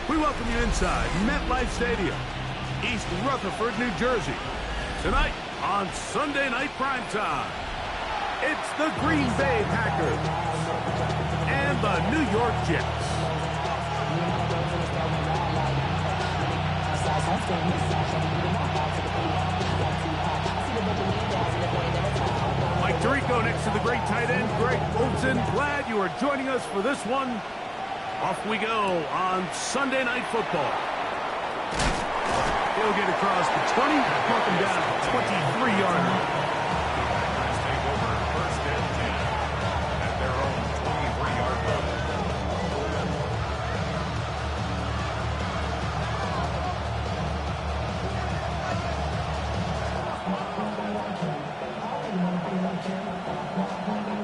We welcome you inside MetLife Stadium, East Rutherford, New Jersey. Tonight on Sunday Night Primetime, it's the Green Bay Packers and the New York Jets. Mike Tirico next to the great tight end, Greg Olsen. Glad you are joining us for this one. Off we go on Sunday Night Football. He'll get across the 20, knock him down to 23-yard line. Take over first and 10 at their own 23-yard line.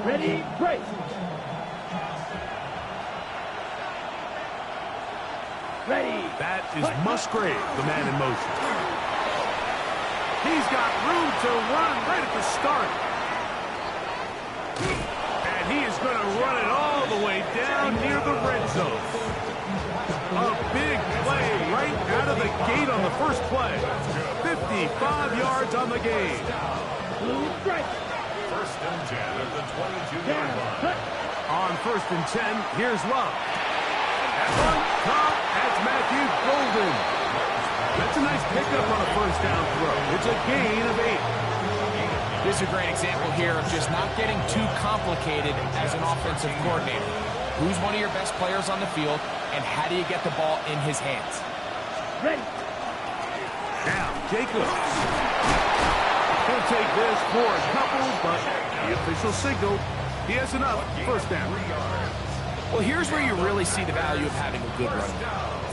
Ready, break. Ready. That is Musgrave, the man in motion. He's got room to run right at the start. And he is going to run it all the way down near the red zone. A big play right out of the gate on the first play. 55 yards on the game. First and 10 at the 22-yard line. On first and 10, here's Love. At one, top, that's Matthew Golden. That's a nice pickup on a first down throw. It's a gain of 8. This is a great example here of just not getting too complicated as an offensive coordinator. Who's one of your best players on the field, and how do you get the ball in his hands? Ready. Now, Jacobs. He'll take this for a couple, but the official signal, he has enough. First down. Well, here's where you really see the value of having a good run.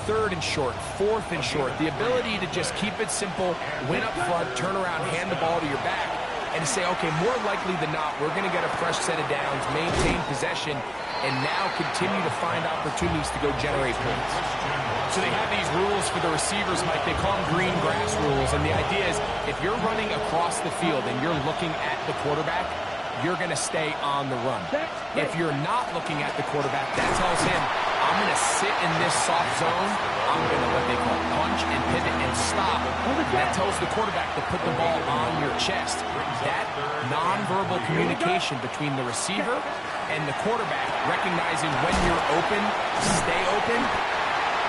Third and short, fourth and short. The ability to just keep it simple, win up front, turn around, hand the ball to your back, and to say, okay, more likely than not, we're going to get a fresh set of downs, maintain possession, and now continue to find opportunities to go generate points. So they have these rules for the receivers, Mike. They call them green grass rules, and the idea is if you're running across the field and you're looking at the quarterback, you're going to stay on the run. If you're not looking at the quarterback, that tells him, I'm going to sit in this soft zone. I'm going to what they call punch and pivot and stop. That tells the quarterback to put the ball on your chest. That nonverbal communication between the receiver and the quarterback, recognizing when you're open, stay open,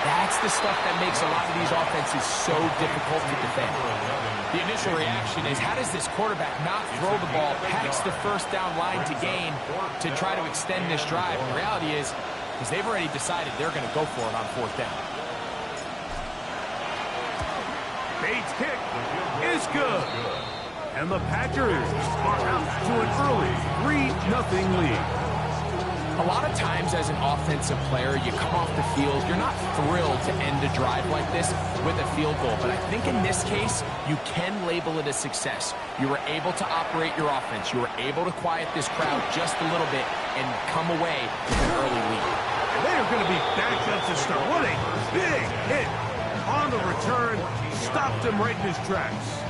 that's the stuff that makes a lot of these offenses so difficult to defend. The initial reaction is, how does this quarterback not throw the ball past the first down line to gain to try to extend this drive? The reality is they've already decided they're going to go for it on fourth down. Bates' kick is good. And the Packers are out to an early 3-0 lead. A lot of times as an offensive player, you come off the field, you're not thrilled to end a drive like this with a field goal. But I think in this case, you can label it a success. You were able to operate your offense. You were able to quiet this crowd just a little bit and come away with an early lead. And they are going to be backed up to start. What a big hit on the return. Stopped him right in his tracks.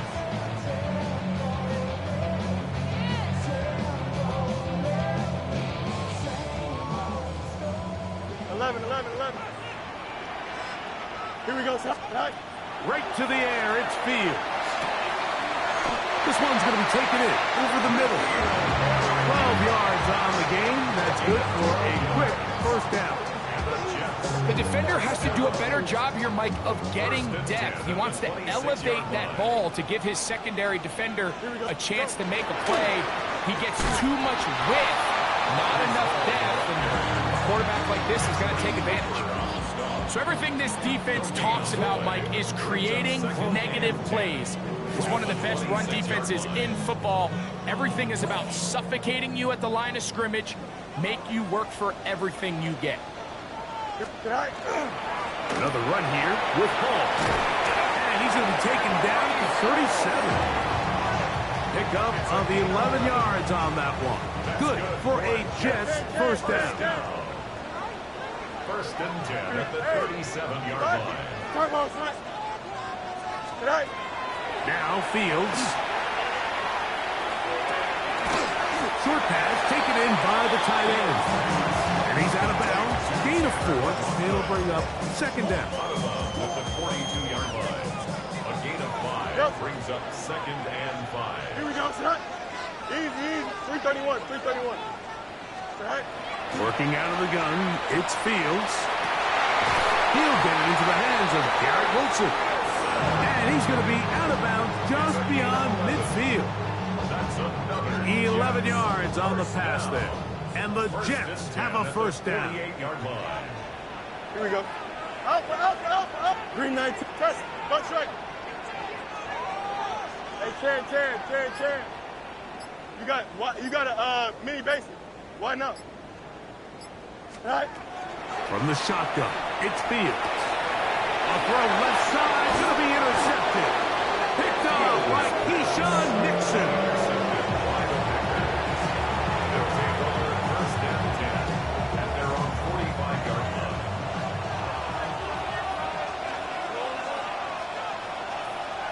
11. Here we go, son. Right to the air, it's Fields. This one's going to be taken in over the middle. 12 yards on the game. That's good for a quick first down. The defender has to do a better job here, Mike, of getting depth. He wants to elevate that ball to give his secondary defender a chance to make a play. He gets too much width, not enough depth, and a quarterback like this is going to take advantage. So everything this defense talks about, Mike, is creating negative plays. It's one of the best run defenses in football. Everything is about suffocating you at the line of scrimmage, make you work for everything you get. Another run here with Hall. And he's going to be taken down to 37. Pick up of the 11 yards on that one. Good for a Jets first down. First and 10 at the 37-yard line. Now Fields. Short pass taken in by the tight end. And he's out of bounds. gain of 4. It'll bring up second down. At the 42-yard line. A gain of 5 brings up 2nd and 5. Here we go, son. Easy. 331, 331. All right. Working out of the gun, it's Fields. He'll get it into the hands of Garrett Wilson. And he's going to be out of bounds just beyond midfield. That's another 11 yards on the pass there. And the Jets have a first down. 48-yard line. Here we go. Up. Green 19. Test. Butt strike. Hey, Chan. You got a mini basic. Why not? All right. From the shotgun, it's Fields. A throw left side, going to be intercepted. Picked off by Keyshawn Nixon. They'll take over 1st and 10 at their own 45-yard line.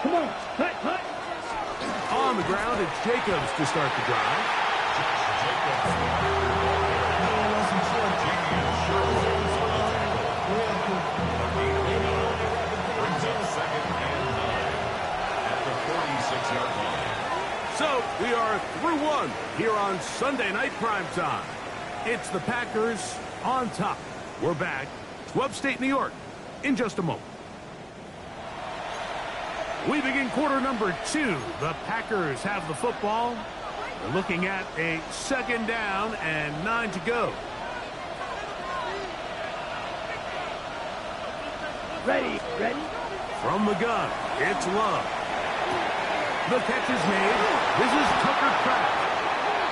Come on. Hut. On the ground, it's Jacobs to start the drive. So, we are through one here on Sunday Night Primetime. It's the Packers on top. We're back to upstate New York in just a moment. We begin quarter number 2. The Packers have the football. They're looking at a second down and 9 to go. Ready. From the gun, it's Love. The catch is made. This is Tucker Kraft.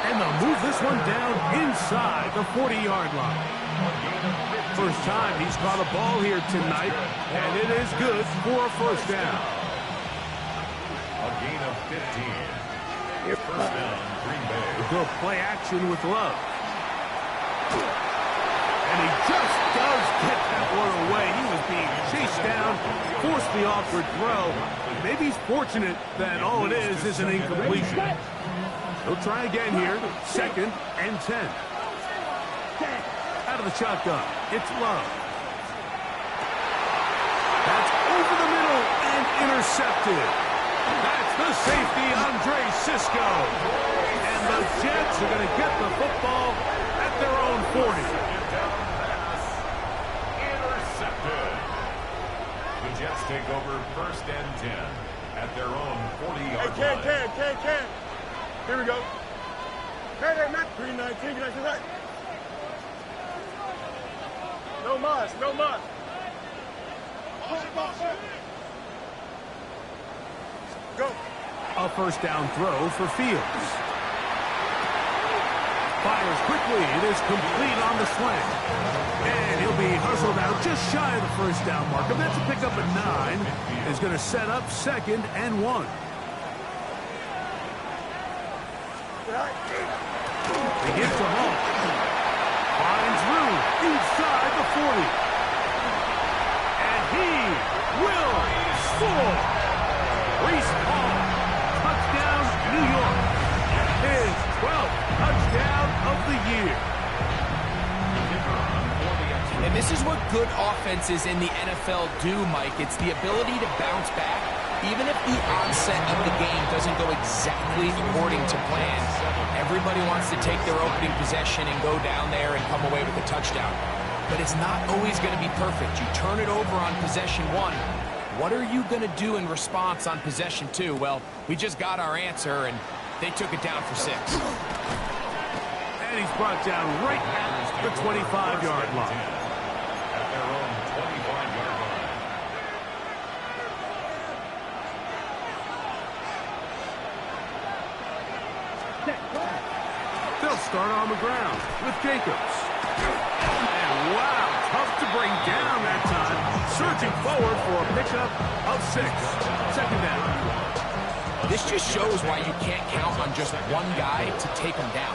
And they'll move this one down inside the 40-yard line. First time he's caught a ball here tonight, and it is good for a first down. A gain of 15. First down, Green Bay. They'll play action with Love. And he just does get that one away. He was being chased down, forced the awkward throw. Maybe he's fortunate that all it is an incompletion. He'll try again here. 2nd and 10. Out of the shotgun, it's Love. That's over the middle and intercepted. That's the safety, Andre Sisco. And the Jets are going to get the football at their own 40. Jets take over 1st and 10 at their own 40-yard line. Hey, Can. Here we go. Hey, Matt. Green 19. You like that? No mas. Go. A first down throw for Fields. Fires quickly. It is complete on the slant. And he'll be hustled out just shy of the first down marker. That's a pickup at 9. Is going to set up 2nd and 1. He gets them all. Finds room inside the 40. And he will score. Reese Hall. Touchdown, New York. His 12th touchdown of the year. And this is what good offenses in the NFL do, Mike. It's the ability to bounce back, even if the onset of the game doesn't go exactly according to plan. Everybody wants to take their opening possession and go down there and come away with a touchdown. But it's not always going to be perfect. You turn it over on possession 1. What are you going to do in response on possession 2? Well, we just got our answer, and they took it down for 6. And he's brought down right at the 25-yard line. At their own 25-yard line. They'll start on the ground with Jacobs. And wow, tough to bring down that time. Surging forward for a pickup of 6. 2nd down. This just shows why you can't count on just one guy to take him down.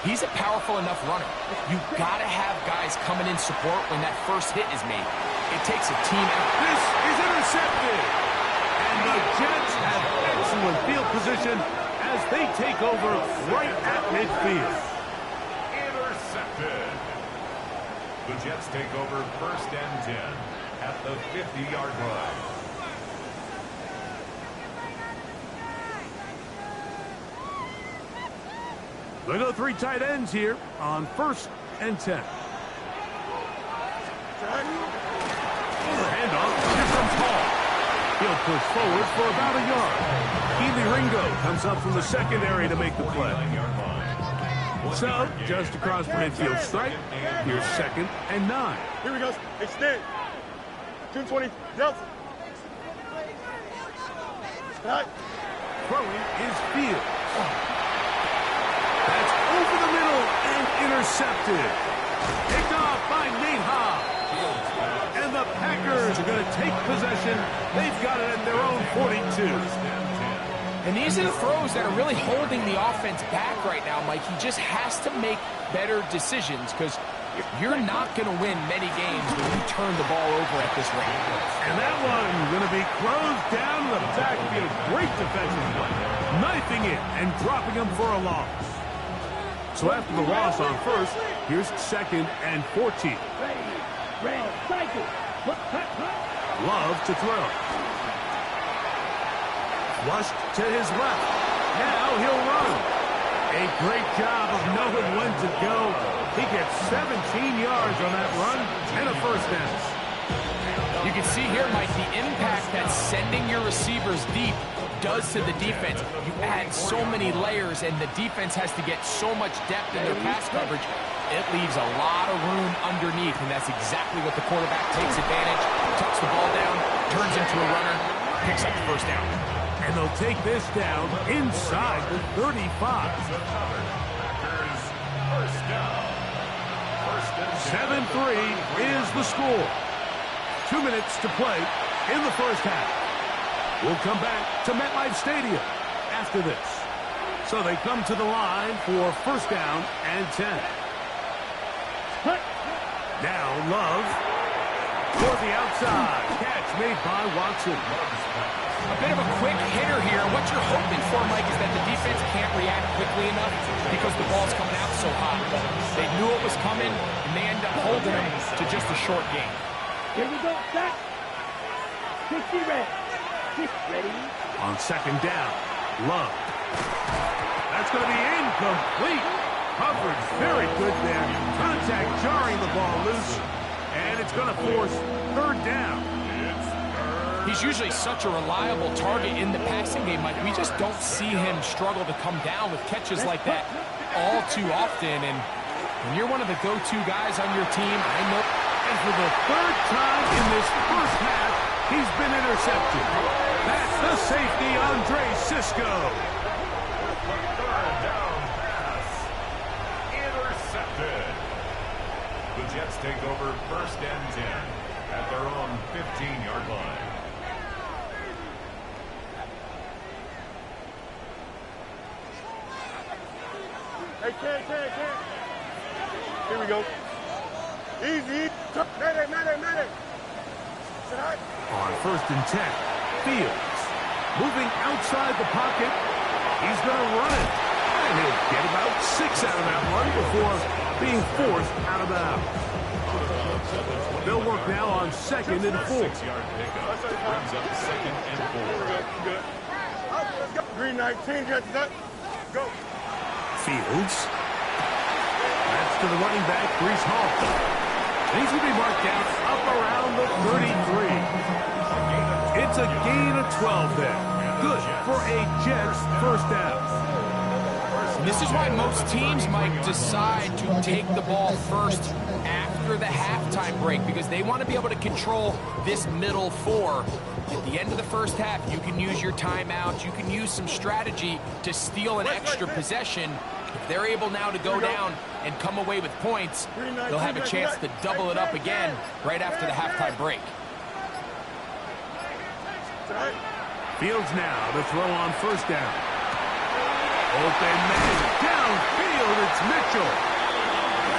He's a powerful enough runner. You've got to have guys coming in support when that first hit is made. It takes a team effort. This is intercepted. And the Jets have excellent field position as they take over right at midfield. Intercepted. The Jets take over 1st and 10 at the 50-yard line. They go 3 tight ends here on 1st and 10. Handoff. Here comes Hall. He'll push forward for about a yard. Keely Ringo comes up from the secondary to make the play. So, just across midfield stripe, here's 2nd and 9. Here we go. Extend. 220. Delta. Right. Throwing is Fields. That's over the middle and intercepted. Picked off by Nate Hobbs. And the Packers are going to take possession. They've got it at their own 42. And these are the throws that are really holding the offense back right now, Mike. He just has to make better decisions because you're not going to win many games when you turn the ball over at this rate. And that one going to be closed down in the backfield. Great defensive play. Knifing it and dropping him for a loss. So after the loss on 1st, here's 2nd and 14. Love to throw. Flushed to his left. Now he'll run. A great job of knowing when to go. He gets 17 yards on that run and a 1st down. You can see here, Mike, the impact that sending your receivers deep does to the defense. You add so many layers, and the defense has to get so much depth in their pass coverage. It leaves a lot of room underneath, and that's exactly what the quarterback takes advantage. Tucks the ball down, turns into a runner, picks up the 1st down. And they'll take this down inside the 35. 7-3 is the score. 2 minutes to play in the 1st half. We'll come back to MetLife Stadium after this. So they come to the line for 1st down and 10. Now Love for the outside. Catch made by Watson. A bit of a quick hitter here. What you're hoping for, Mike, is that the defense can't react quickly enough because the ball's coming out so hot. They knew it was coming, and they end up holding him to just a short game. Here we go, set. 60 ready. Ready. On 2nd down, Love. That's going to be incomplete. Coverage very good there. Contact jarring the ball loose, and it's going to force 3rd down. He's usually such a reliable target in the passing game, Mike. We just don't see him struggle to come down with catches like that all too often. And when you're one of the go-to guys on your team, I know. And for the 3rd time in this 1st half, he's been intercepted. That's the safety, Andre Cisco. 3rd down pass. Intercepted. The Jets take over 1st and 10 at their own 15-yard line. Hey, Ken. Here we go. Easy. Mayday. On 1st and 10, Fields moving outside the pocket. He's going to run it. And he'll get about 6 out of that run before being forced out of bounds. They'll work now on 2nd and 4. 6-yard pickup brings up 2nd and 4. Good. Let's go. Green 19, Jets. Go. Fields. That's to the running back, Breece Hall. He's going to be marked down up around the 33. It's a gain of 12 there. Good for a Jets 1st down. This is why most teams might decide to take the ball first after the halftime break because they want to be able to control this middle 4. At the end of the 1st half, you can use your timeout. You can use some strategy to steal an extra possession. If they're able now to go down and come away with points, they'll have a chance to double it up again right after the halftime break. Fields now to throw on 1st down. Open man downfield, it's Mitchell.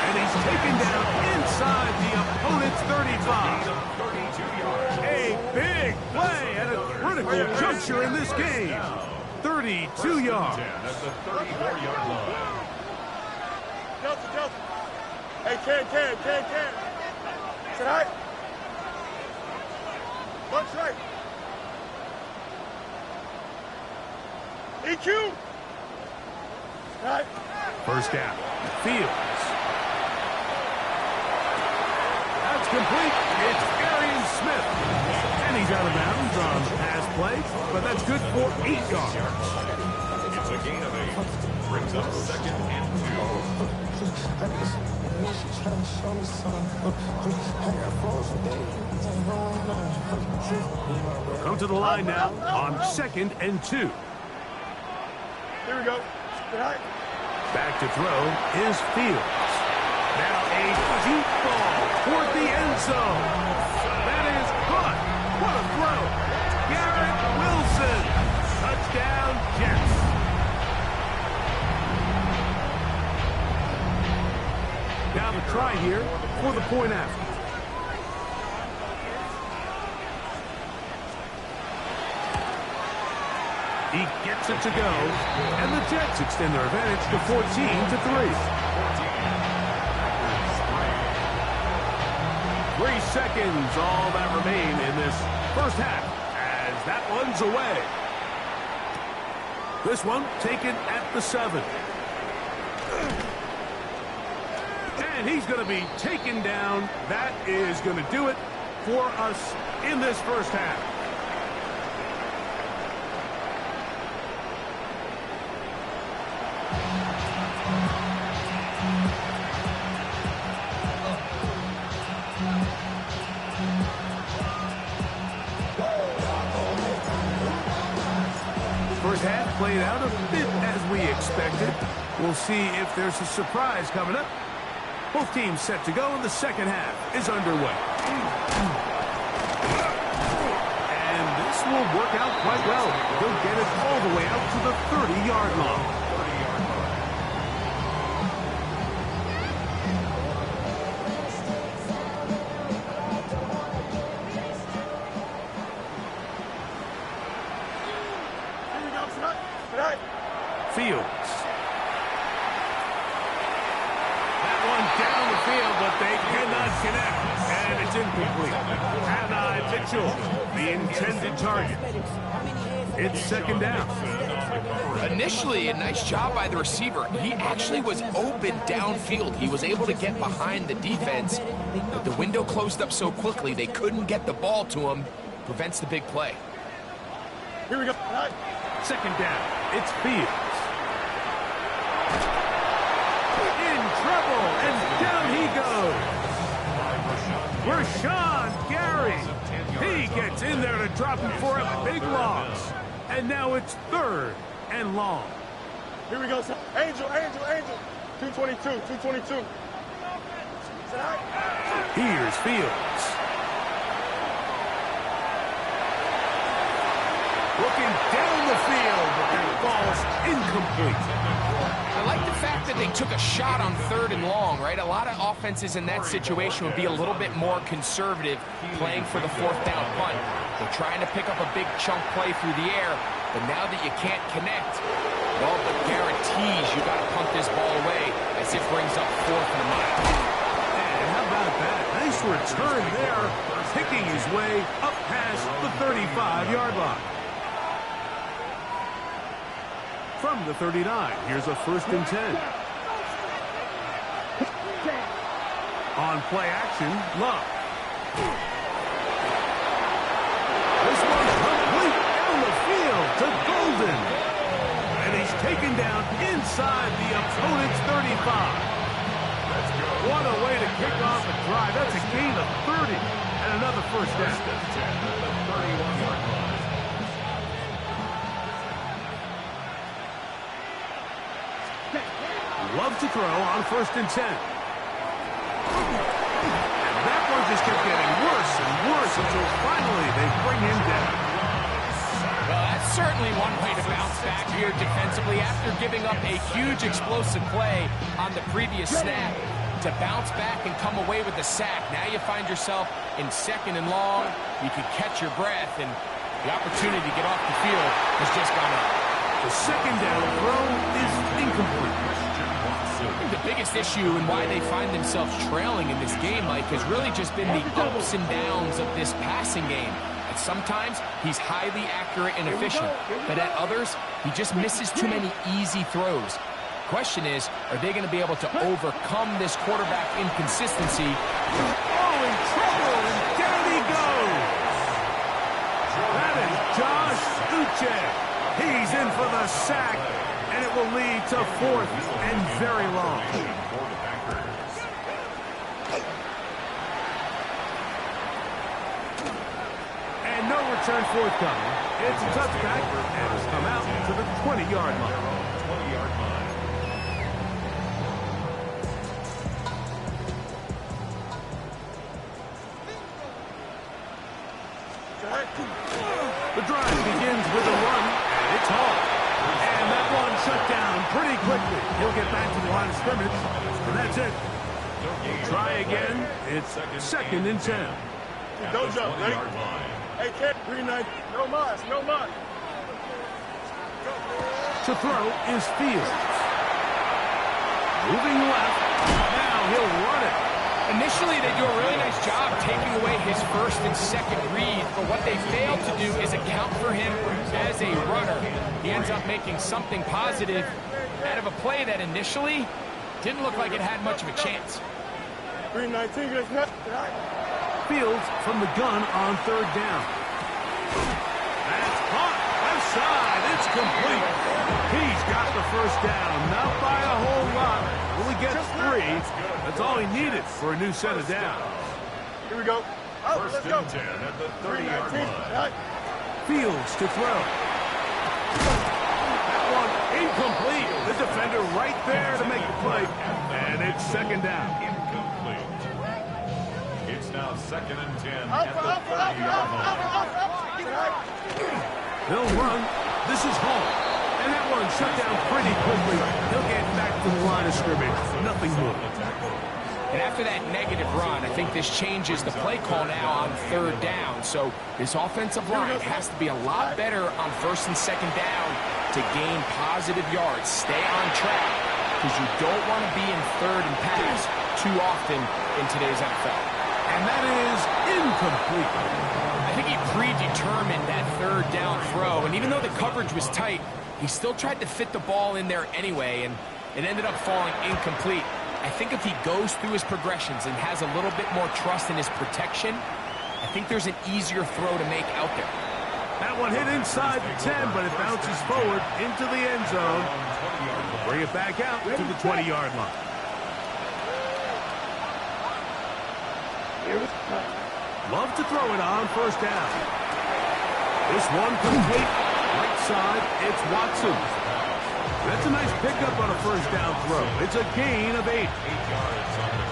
And he's taken down inside the opponent's 35. A big play at a critical juncture in this game. 32 yards. At the 34-yard line. Delta. Hey, Ken. Tonight. One strike. EQ. Tonight. First down. Fields. That's complete. It's Arian Smith. And he's out of bounds on the pass play, but that's good for 8 yards. It's a gain of 8. Brings up 2nd and 2. Come to the line now on 2nd and 2. Here we go. Tonight. Back to throw is Fields. Now a deep ball toward the end zone. That is caught. What a throw. Garrett Wilson. Touchdown, Jets. Now the try here for the point after. He gets it to go, and the Jets extend their advantage to 14-3. 3 seconds, all that remain in this first half, as that one's away. This one taken at the 7. And he's going to be taken down. That is going to do it for us in this first half. First half played out a bit as we expected. We'll see if there's a surprise coming up. Both teams set to go, and the second half is underway. And this will work out quite well. They'll get it all the way out to the 30-yard line. Fields. That one down the field, but they cannot connect. And it's incomplete. Hannah Mitchell, the intended target. It's second down. Initially, a nice job by the receiver. He actually was open downfield. He was able to get behind the defense, but the window closed up so quickly they couldn't get the ball to him. Prevents the big play. Here we go. Second down. It's Fields. In trouble, and down he goes. Rashawn Gary. He gets in there to drop him for a big loss. And now it's 3rd and long. Here we go. Angel. 222. Here's Fields. Looking down the field, but that ball's incomplete. I like the fact that they took a shot on 3rd and long, right? A lot of offenses in that situation would be a little bit more conservative, playing for the 4th down punt. They're trying to pick up a big chunk play through the air, but now that you can't connect, well, but guarantees you got to punt this ball away as it brings up 4th and a mile. And how about that? Nice return there, picking his way up past the 35-yard line. From the 39, here's a 1st and 10. On play action, Love. This one's complete down the field to Golden. And he's taken down inside the opponent's 35. What a way to kick off a drive. That's a gain of 30 and another first down. 31-yard line. Love to throw on 1st and 10. And that one just kept getting worse and worse until finally they bring him down. Well, that's certainly one way to bounce back here defensively after giving up a huge explosive play on the previous snap. To bounce back and come away with the sack. Now you find yourself in 2nd and long. You can catch your breath, and the opportunity to get off the field has just gone up. The second down throw is incomplete. the biggest issue and why they find themselves trailing in this game, Mike, has really just been the ups and downs of this passing game. And sometimes he's highly accurate and efficient, but at others, he just misses too many easy throws. Question is, are they going to be able to overcome this quarterback inconsistency? Oh, in trouble, and down he goes. That is Josh Uche. He's in for the sack, and it will lead to 4th and very long. And no return forthcoming. It's a touchback, and it's come out to the 20-yard line. 20-yard line. The drive begins with a run, and it's hard. And that one shut down pretty quickly. He'll get back to the line of scrimmage, and that's it. Try again. It's 2nd and 10. Don't jump, ready? Hey, kid, green knife. No mas, no mas. To throw is Fields. Moving left. Now he'll run it. Initially, they do a really nice job taking away his 1st and 2nd read, but what they failed to do is account for him as a runner. He ends up making something positive out of a play that initially didn't look like it had much of a chance. Green 19, get us Fields from the gun on 3rd down. That's caught. Left side. It's complete. He's got the 1st down. Not by a whole lot. Only gets 3. That's all he needed for a new set of downs. Here we go. Oh, let's 1st go. and 10 at the 30-yard line. Fields to throw. That one incomplete. The defender right there to make the play. And it's 2nd down. Incomplete. It's now 2nd and 10 at the 30-yard line. They'll run. This is Hall. And that one shut down pretty quickly. He'll get back to the line of scrimmage. Nothing more. And after that negative run, I think this changes the play call now on 3rd down. So this offensive line has to be a lot better on 1st and 2nd down to gain positive yards. Stay on track, because you don't want to be in 3rd and pass too often in today's NFL. And that is incomplete. I think he predetermined that 3rd down throw, and even though the coverage was tight, he still tried to fit the ball in there anyway, and it ended up falling incomplete. I think if he goes through his progressions and has a little bit more trust in his protection, I think there's an easier throw to make out there. That one hit inside the 10, but it bounces forward into the end zone. Bring it back out to the 20-yard line. Love to throw it on 1st down. This one complete. Right side, it's Watson. That's a nice pickup on a 1st down throw. It's a gain of 8.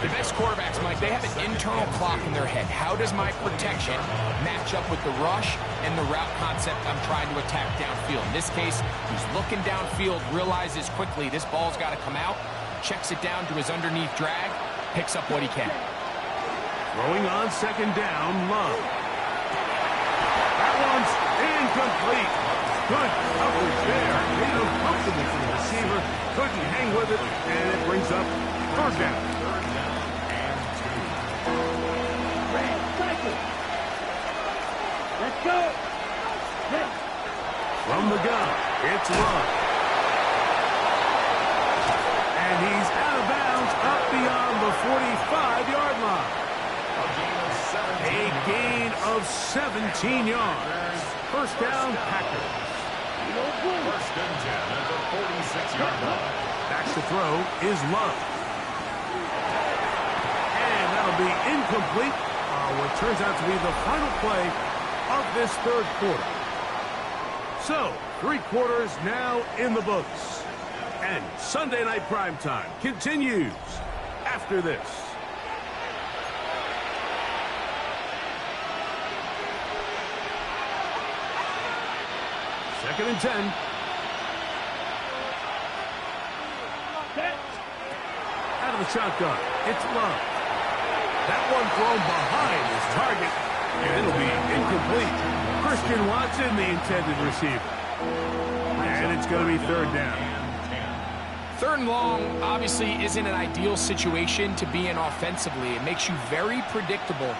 The best quarterbacks, Mike, they have an internal clock in their head. How does my protection match up with the rush and the route concept I'm trying to attack downfield? In this case, he's looking downfield, realizes quickly this ball's got to come out, checks it down to his underneath drag, picks up what he can. Throwing on 2nd down, Love. That one's incomplete. Good coverage there. Made him comfortable for the receiver. Couldn't hang with it, and it brings up 3rd down. Let's go. From the gun, it's Love. And he's out of bounds up beyond the 45-yard line. A gain of 17 yards. 1st down, Packers. 1st and 10 at the 46-yard line. Back to throw is Love. And that'll be incomplete. What turns out to be the final play of this 3rd quarter. So, 3 quarters now in the books. And Sunday Night Primetime continues after this. Second and 10. Out of the shotgun, it's Love. That one thrown behind his target, and it'll be incomplete. Christian Watson, the intended receiver. And it's going to be 3rd down. Third and long obviously isn't an ideal situation to be in offensively. It makes you very predictable,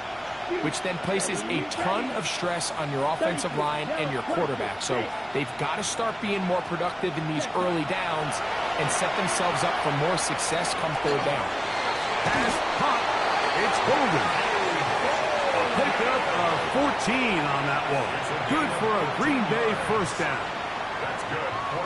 which then places a ton of stress on your offensive line and your quarterback. So they've got to start being more productive in these early downs and set themselves up for more success come third down. Pass caught. It's holding. A pickup of 14 on that one. Good for a Green Bay first down.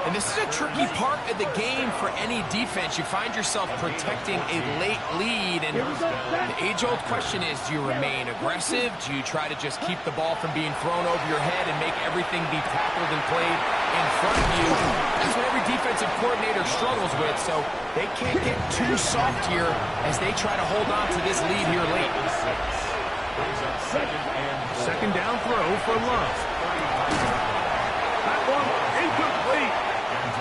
And this is a tricky part of the game for any defense. You find yourself protecting a late lead, and the age-old question is, do you remain aggressive? Do you try to just keep the ball from being thrown over your head and make everything be tackled and played in front of you? That's what every defensive coordinator struggles with, so they can't get too soft here as they try to hold on to this lead here late. Second down throw for Love. That one incomplete.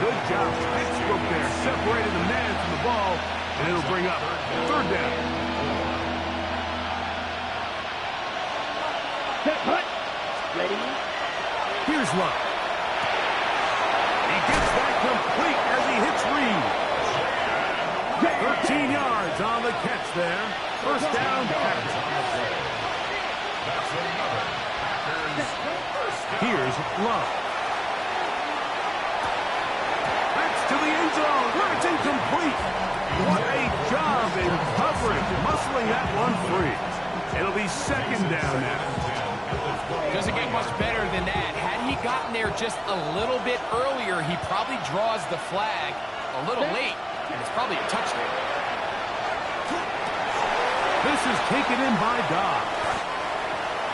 Good job. Pittsburgh there separated the man from the ball, and it'll bring up third down. Set, hut. Ready? Here's Love. He gets that complete as he hits Reed. 13 yards on the catch there. First down, Packers. Here's Love. That's to the end zone where it's incomplete. What a job in coverage, muscling that one free. It'll be second down now. Doesn't get much better than that. Had he gotten there just a little bit earlier, he probably draws the flag a little late, and it's probably a touchdown. This is taken in by Dobbs.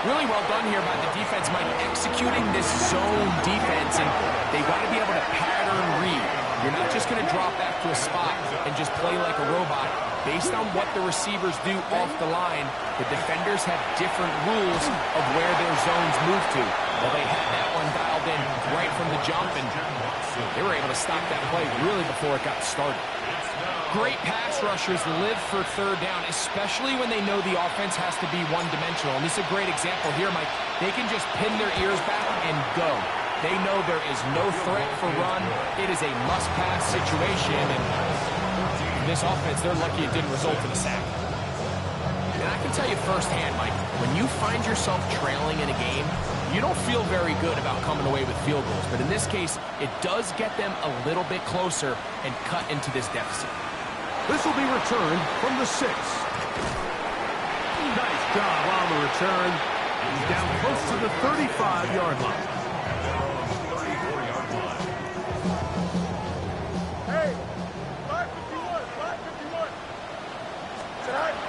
Really well done here by the defense, Mike, executing this zone defense, and they've got to be able to pattern read. You're not just going to drop back to a spot and just play like a robot. Based on what the receivers do off the line, the defenders have different rules of where their zones move to. Well, they had that one dialed in right from the jump, and they were able to stop that play really before it got started. Great pass rushers live for third down, especially when they know the offense has to be one-dimensional. And this is a great example here, Mike. They can just pin their ears back and go. They know there is no threat for run. It is a must-pass situation, and this offense, they're lucky it didn't result in a sack. And I can tell you firsthand, Mike, when you find yourself trailing in a game, you don't feel very good about coming away with field goals. But in this case, it does get them a little bit closer and cut into this deficit. This will be returned from the 6. Nice job on the return. He's down close to the 35-yard line. Hey, 551, 551.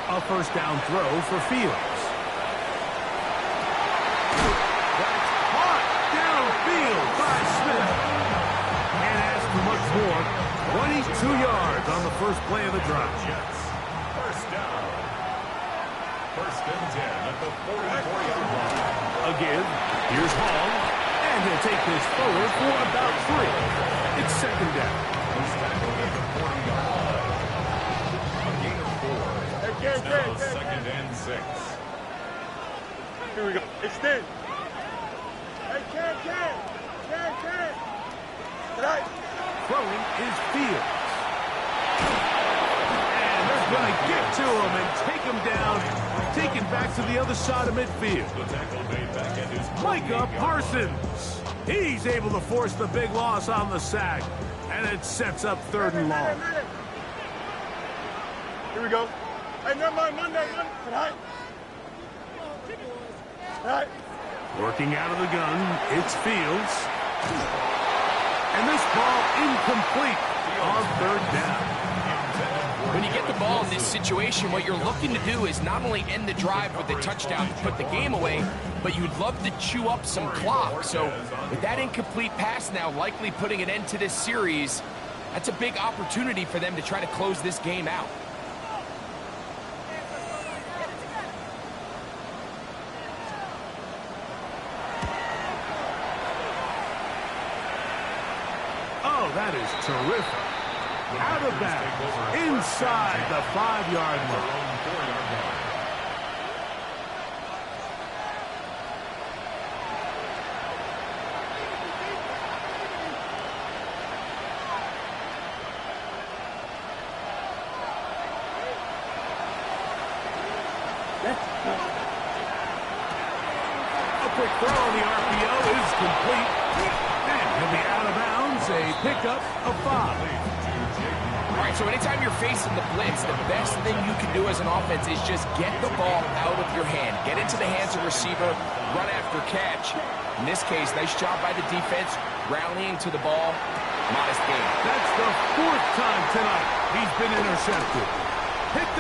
A first down throw for Fields. That's caught downfield by Smith. Can't ask for much more. 22 yards on the first play of the drive. First down. First and 10 at the 44-yard line. Again, here's Hall, and he'll take this forward for about 3. It's second down. First tackle at the 40-yard line. A gain of 4. It's now second and 6. Here we go. Extend. Hey, Ken. Tonight. Throwing is Fields. And they're going to get to him and take him down, take him back to the other side of midfield. The tackle made back at his Micah Parsons. He's able to force the big loss on the sack, and it sets up third and long. Here we go. Hey, never mind. Monday. Tonight. Working out of the gun, it's Fields. And this ball incomplete on third down. When you get the ball in this situation, what you're looking to do is not only end the drive with a touchdown to put the game away, but you'd love to chew up some clock. So with that incomplete pass now likely putting an end to this series, that's a big opportunity for them to try to close this game out. Oh, that is terrific. Out of bounds, inside the 5-yard line. Oh, the RPO is complete. And he'll be out of bounds, a pickup of 5. All right, so anytime you're facing the blitz, the best thing you can do as an offense is just get the ball out of your hand. Get into the hands of receiver, run after catch. In this case, nice job by the defense, rallying to the ball. Modest gain. That's the 4th time tonight he's been intercepted. Picked